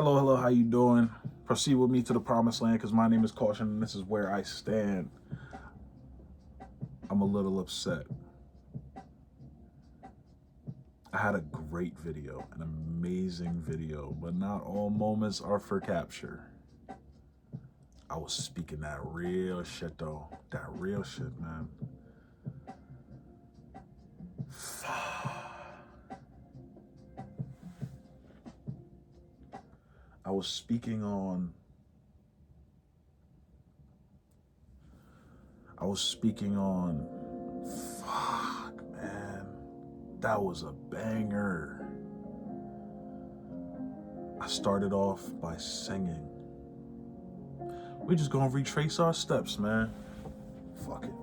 Hello, hello, how you doing? Proceed with me to the promised land because my name is Caution and this is where I stand. I'm a little upset. I had a great video, an amazing video, but not all moments are for capture. I was speaking that real shit though. That real shit, man. I was speaking on fuck, man. That was a banger. I started off by singing. We just gonna retrace our steps, man. Fuck it.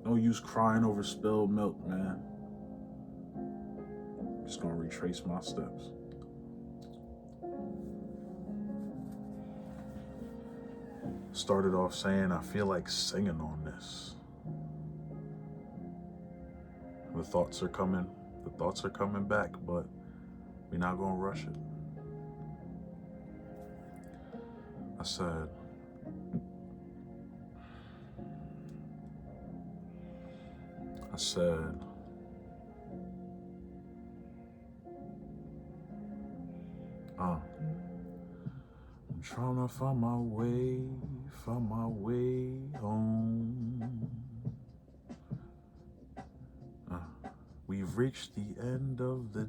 No use crying over spilled milk, man. Just gonna retrace my steps. Started off saying I feel like singing on this. The thoughts are coming back, but we're not gonna rush it. I said, I'm trying to find my way home. We've reached the end of the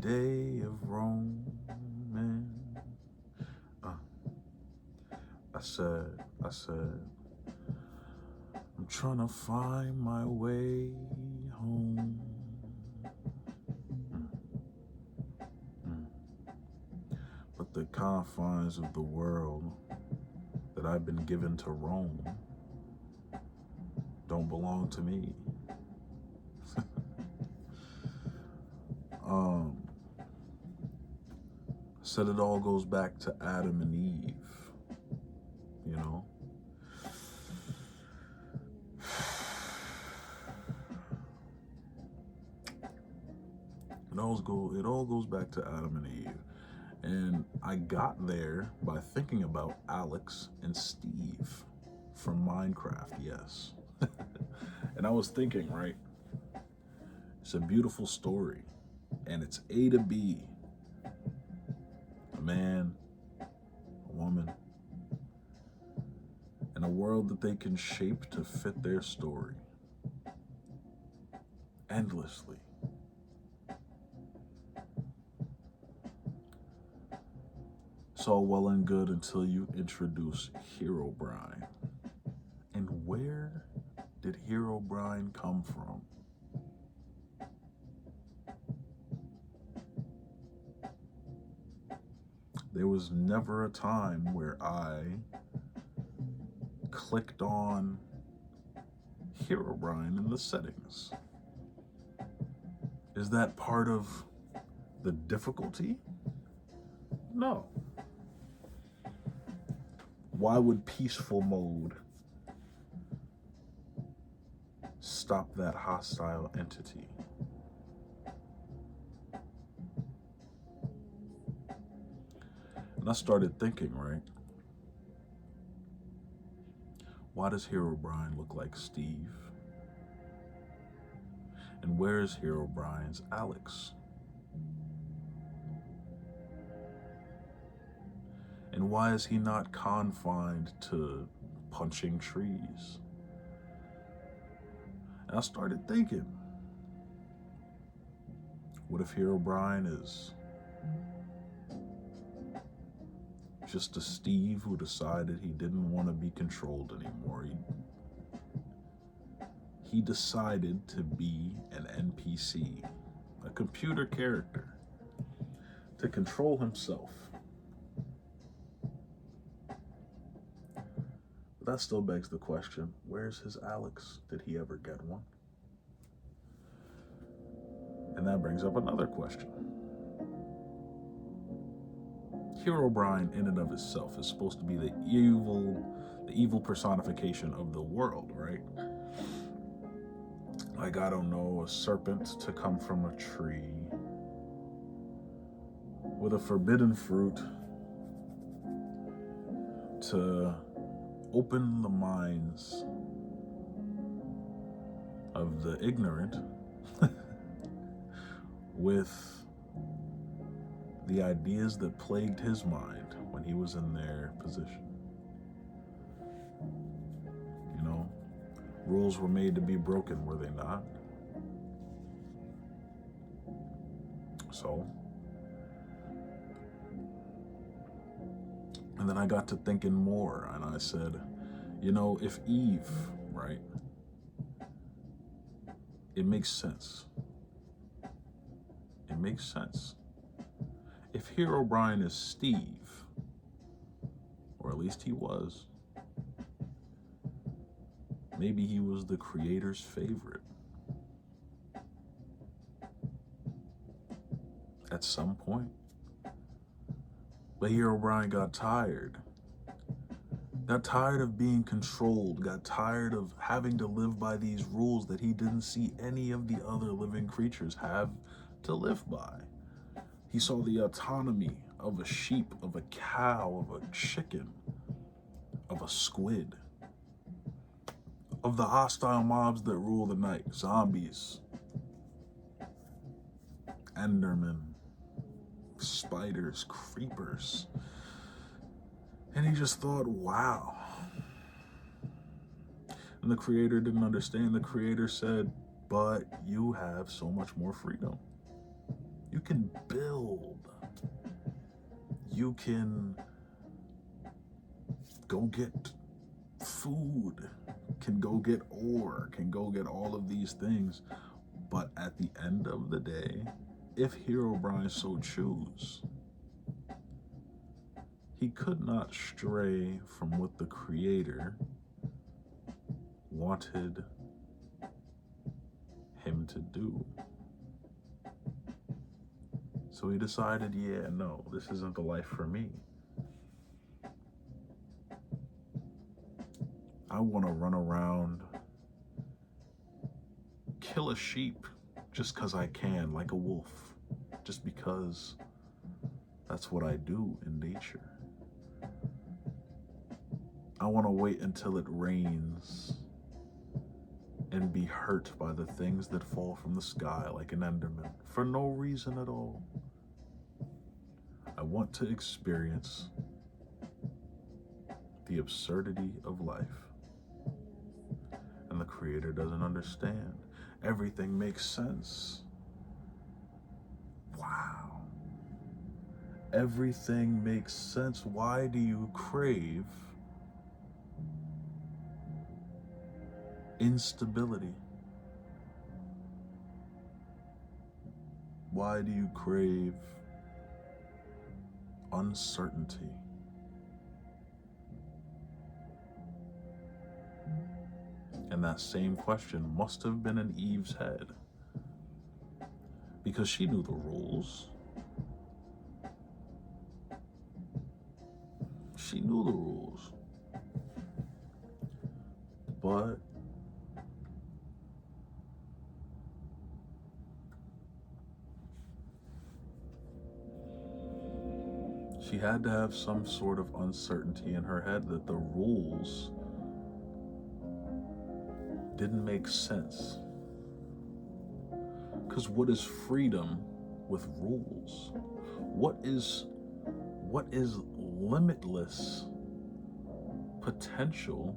day of Rome. I said, I'm trying to find my way home. But the confines of the world that I've been given to roam don't belong to me. Said it all goes back to Adam and Eve, you know? It all goes back to Adam and Eve. And I got there by thinking about Alex and Steve from Minecraft, yes. And I was thinking, right? It's a beautiful story. And it's A to B. A man, a woman, and a world that they can shape to fit their story. Endlessly. It's all well and good until you introduce Herobrine. And where did Herobrine come from? There was never a time where I clicked on Herobrine in the settings. Is that part of the difficulty? No. Why would peaceful mode stop that hostile entity? And I started thinking, right? Why does Herobrine look like Steve? And where is Herobrine's Alex? And why is he not confined to punching trees? And I started thinking, what if Herobrine is just a Steve who decided he didn't want to be controlled anymore? He decided to be an NPC, a computer character, to control himself. But that still begs the question, where's his Alex? Did he ever get one? And that brings up another question. Herobrine in and of itself is supposed to be the evil personification of the world, right? Like, I don't know, a serpent to come from a tree, with a forbidden fruit to open the minds of the ignorant with the ideas that plagued his mind when he was in their position. You know, rules were made to be broken, were they not? So, and then I got to thinking more, and I said, you know, if Eve, right, it makes sense. It makes sense. If Herobrine is Steve, or at least he was, maybe he was the creator's favorite. At some point. But Herobrine got tired. Got tired of being controlled, got tired of having to live by these rules that he didn't see any of the other living creatures have to live by. He saw the autonomy of a sheep, of a cow, of a chicken, of a squid, of the hostile mobs that rule the night, zombies, endermen, spiders, creepers. And he just thought, wow. And the creator didn't understand. The creator said, but you have so much more freedom. You can build. You can go get food, can go get ore, can go get all of these things. But at the end of the day, if Herobrine so choose, he could not stray from what the creator wanted him to do. So he decided, yeah, no, this isn't the life for me. I want to run around, kill a sheep just because I can, like a wolf, just because that's what I do in nature. I want to wait until it rains and be hurt by the things that fall from the sky like an enderman for no reason at all. I want to experience the absurdity of life. And the creator doesn't understand. Everything makes sense. Wow. Everything makes sense. Why do you crave instability? Why do you crave uncertainty? And that same question must have been in Eve's head, because she knew the rules. She knew the rules. But she had to have some sort of uncertainty in her head that the rules didn't make sense. Because what is freedom with rules? What is limitless potential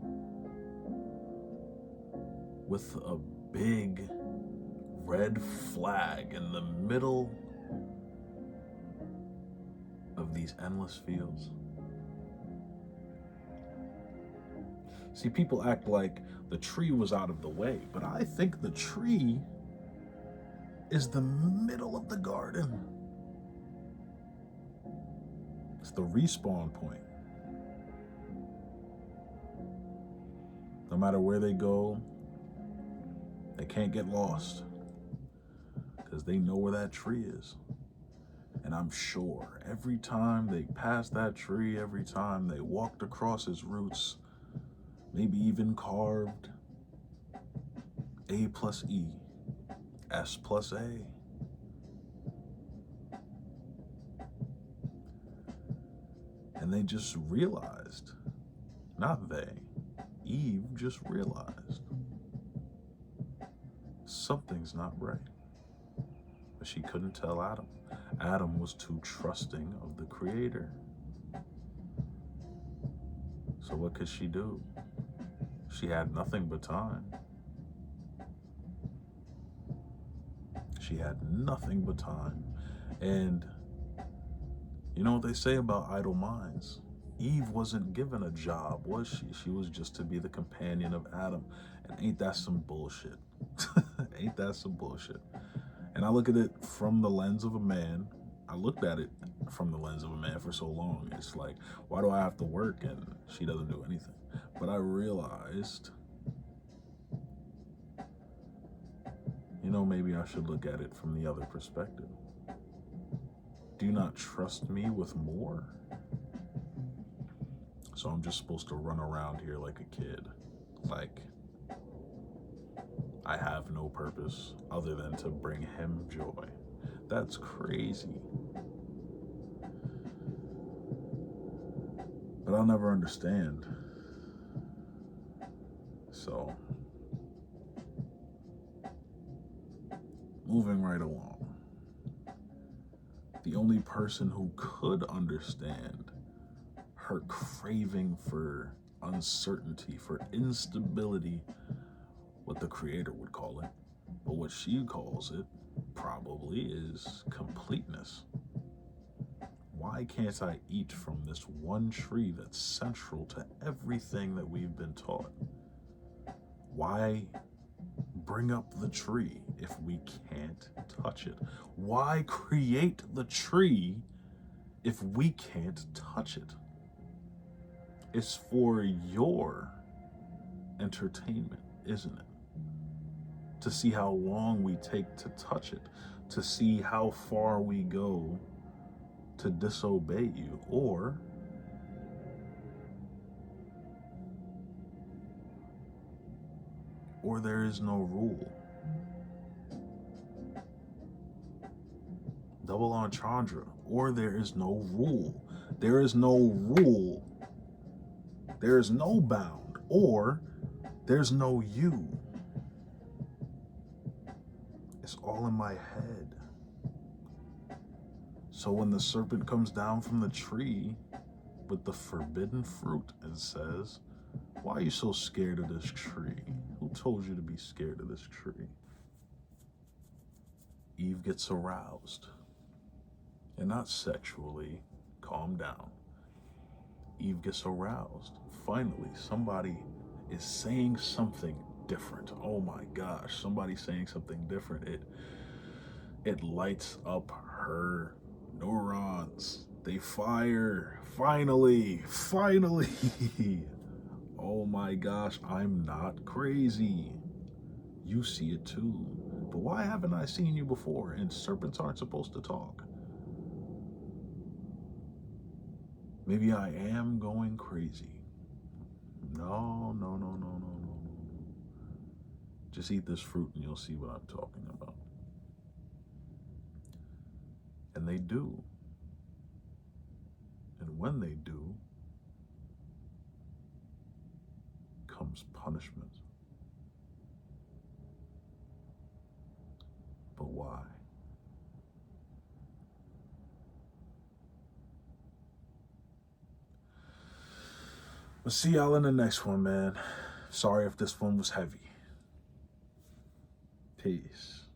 with a big red flag in the middle of these endless fields? See, people act like the tree was out of the way, but I think the tree is the middle of the garden. It's the respawn point. No matter where they go, they can't get lost because they know where that tree is. And I'm sure every time they passed that tree, every time they walked across its roots, maybe even carved A plus E, S plus A, And they just realized, not they, Eve just realized something's not right. But she couldn't tell Adam. Adam was too trusting of the Creator. So what could she do? She had nothing but time. She had nothing but time. And you know what they say about idle minds? Eve wasn't given a job, was she? She was just to be the companion of Adam. And ain't that some bullshit? Ain't that some bullshit? And I look at it from the lens of a man. I looked at it from the lens of a man for so long. It's like, why do I have to work and she doesn't do anything? But I realized, you know, maybe I should look at it from the other perspective. Do you not trust me with more? So I'm just supposed to run around here like a kid. Like, I have no purpose other than to bring him joy. That's crazy. But I'll never understand. So, moving right along. The only person who could understand her craving for uncertainty, for instability, what the Creator would call it, but what she calls it probably is completeness. Why can't I eat from this one tree that's central to everything that we've been taught? Why bring up the tree if we can't touch it? Why create the tree if we can't touch it? It's for your entertainment, isn't it? To see how long we take to touch it, to see how far we go to disobey you, or there is no rule. Double entendre, or there is no rule. There is no rule. There is no bound, or there's no you. It's all in my head. So when the serpent comes down from the tree with the forbidden fruit and says, why are you so scared of this tree? Who told you to be scared of this tree? Eve gets aroused. And not sexually. Calm down. Eve gets aroused. Finally, somebody is saying something different. Oh my gosh, somebody saying something different. It lights up her neurons. They fire. Finally. Oh my gosh, I'm not crazy. You see it too. But why haven't I seen you before? And serpents aren't supposed to talk. Maybe I am going crazy. No. Just eat this fruit and you'll see what I'm talking about. And they do. And when they do, comes punishment. But why? We'll see y'all in the next one, man. Sorry if this one was heavy. Peace.